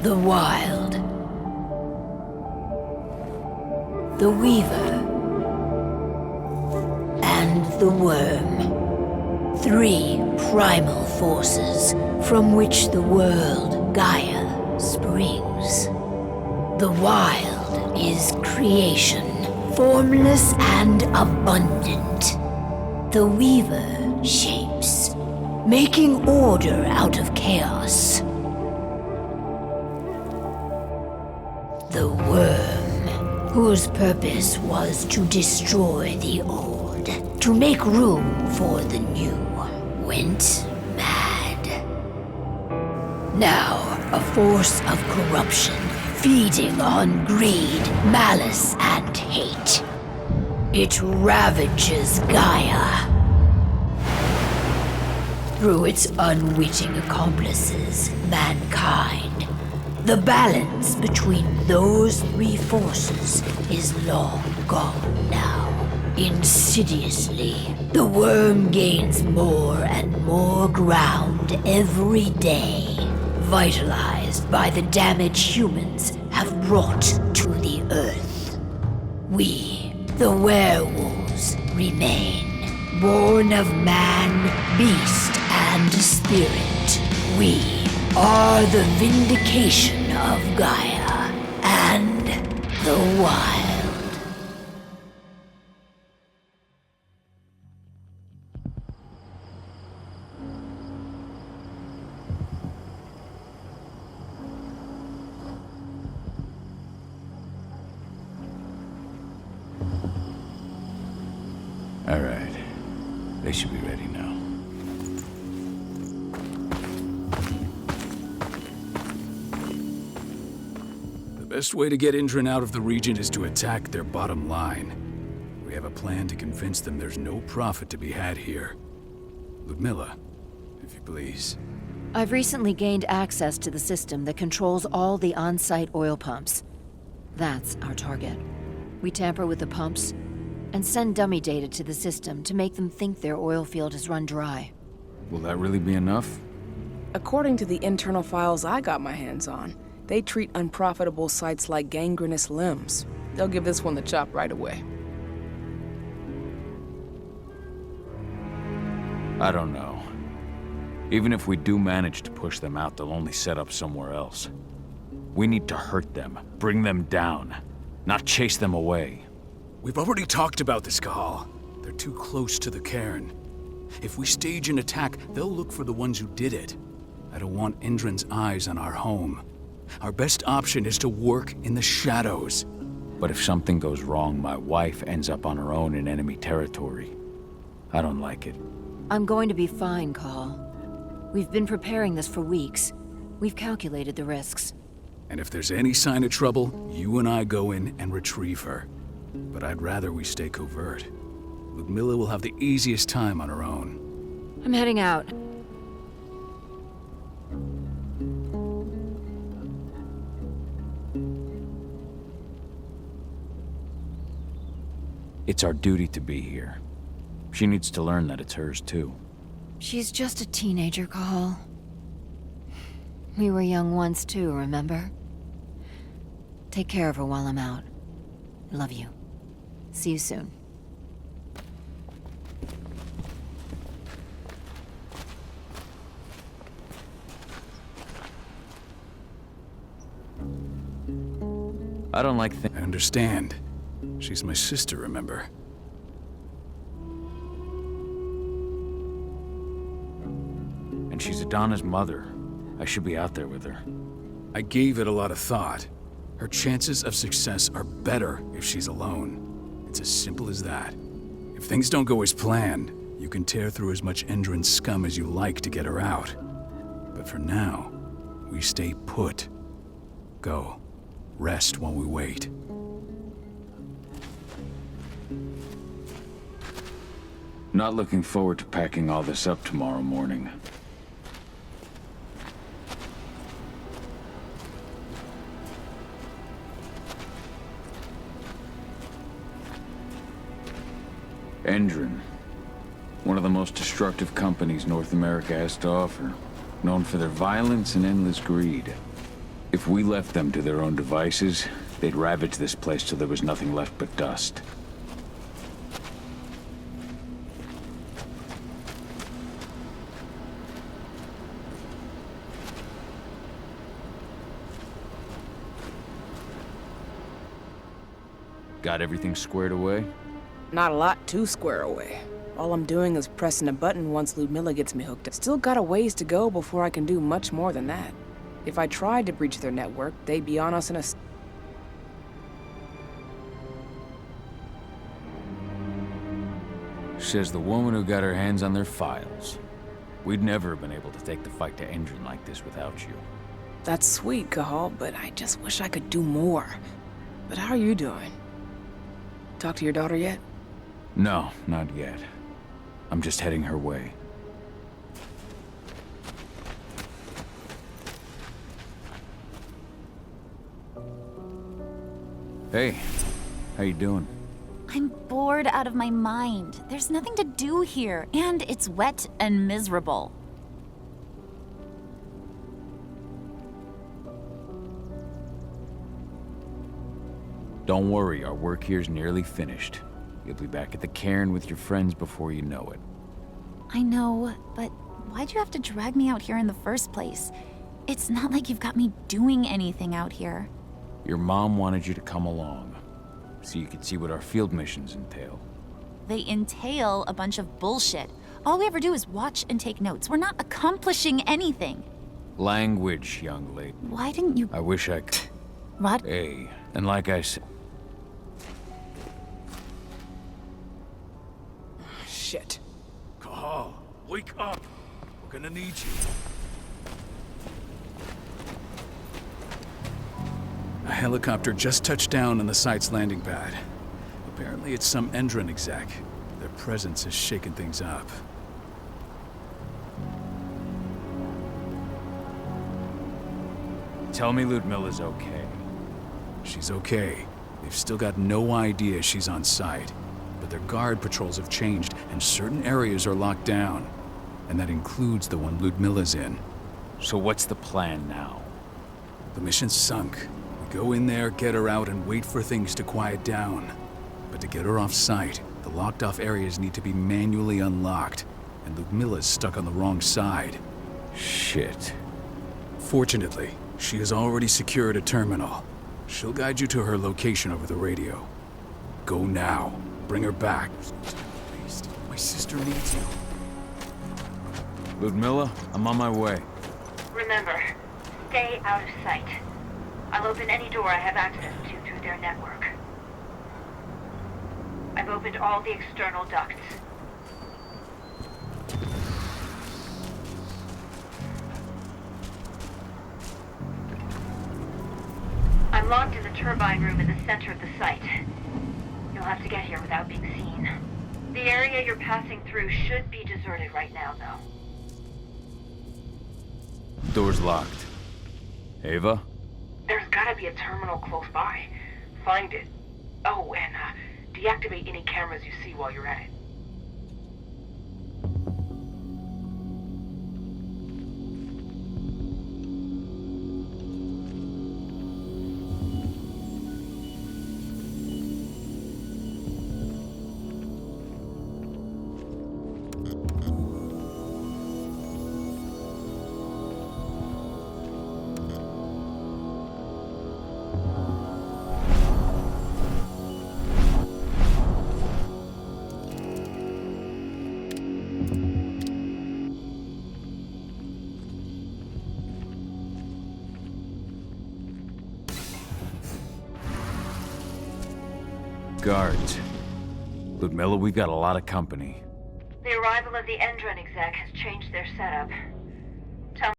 The Wild. The Weaver. And the Worm. 3 primal forces from which the world, Gaia, springs. The Wild is creation, formless and abundant. The Weaver shapes, making order out of chaos. The Worm, whose purpose was to destroy the old, to make room for the new, went mad. Now, a force of corruption, feeding on greed, malice, and hate. It ravages Gaia. Through its unwitting accomplices, mankind, the balance between those 3 forces is long gone now. Insidiously, the Worm gains more and more ground every day, vitalized by the damage humans have brought to the Earth. We, the werewolves, remain, born of man, beast, and spirit. We are the vindication of Gaia and the Wild. All right. They should be ready now. The best way to get Indran out of the region is to attack their bottom line. We have a plan to convince them there's no profit to be had here. Ludmilla, if you please. I've recently gained access to the system that controls all the on-site oil pumps. That's our target. We tamper with the pumps and send dummy data to the system to make them think their oil field has run dry. Will that really be enough? According to the internal files I got my hands on, they treat unprofitable sites like gangrenous limbs. They'll give this one the chop right away. I don't know. Even if we do manage to push them out, they'll only set up somewhere else. We need to hurt them, bring them down, not chase them away. We've already talked about this, Kahal. They're too close to the cairn. If we stage an attack, they'll look for the ones who did it. I don't want Indran's eyes on our home. Our best option is to work in the shadows. But if something goes wrong, my wife ends up on her own in enemy territory. I don't like it. I'm going to be fine, Call. We've been preparing this for weeks. We've calculated the risks. And if there's any sign of trouble, you and I go in and retrieve her. But I'd rather we stay covert. Ludmilla will have the easiest time on her own. I'm heading out. It's our duty to be here. She needs to learn that it's hers too. She's just a teenager, Call. We were young once too, remember? Take care of her while I'm out. Love you. See you soon. I don't like I understand. She's my sister, remember? And she's Adana's mother. I should be out there with her. I gave it a lot of thought. Her chances of success are better if she's alone. It's as simple as that. If things don't go as planned, you can tear through as much Indran scum as you like to get her out. But for now, we stay put. Go. Rest while we wait. Not looking forward to packing all this up tomorrow morning. Indran, one of the most destructive companies North America has to offer, known for their violence and endless greed. If we left them to their own devices, they'd ravage this place till there was nothing left but dust. Got everything squared away? Not a lot to square away. All I'm doing is pressing a button once Ludmilla gets me hooked up. Still got a ways to go before I can do much more than that. If I tried to breach their network, they'd be on us in a... Says the woman who got her hands on their files. We'd never have been able to take the fight to Endron like this without you. That's sweet, Cahal, but I just wish I could do more. But how are you doing? Talk to your daughter yet? No, not yet. I'm just heading her way. Hey, how you doing? I'm bored out of my mind. There's nothing to do here, and it's wet and miserable. Don't worry, our work here's nearly finished. You'll be back at the cairn with your friends before you know it. I know, but why'd you have to drag me out here in the first place? It's not like you've got me doing anything out here. Your mom wanted you to come along, so you could see what our field missions entail. They entail a bunch of bullshit. All we ever do is watch and take notes. We're not accomplishing anything. Language, young lady. Why didn't you... I wish I could. Rod? Hey, and like I said... Shit. Cahal, wake up! We're gonna need you. A helicopter just touched down on the site's landing pad. Apparently it's some Endron exec. Their presence has shaken things up. Tell me Ludmilla's okay. She's okay. They've still got no idea she's on site. But their guard patrols have changed, and certain areas are locked down. And that includes the one Ludmilla's in. So what's the plan now? The mission's sunk. We go in there, get her out, and wait for things to quiet down. But to get her off site, the locked-off areas need to be manually unlocked. And Ludmilla's stuck on the wrong side. Shit. Fortunately, she has already secured a terminal. She'll guide you to her location over the radio. Go now. Bring her back. My sister needs you. Ludmilla, I'm on my way. Remember, stay out of sight. I'll open any door I have access to through their network. I've opened all the external ducts. I'm locked in the turbine room in the center of the site. You'll have to get here without being seen. The area you're passing through should be deserted right now, though. Door's locked. Ava? There's gotta be a terminal close by. Find it. Oh, and deactivate any cameras you see while you're at it. Guards. Ludmilla, we've got a lot of company. The arrival of the Endron exec has changed their setup.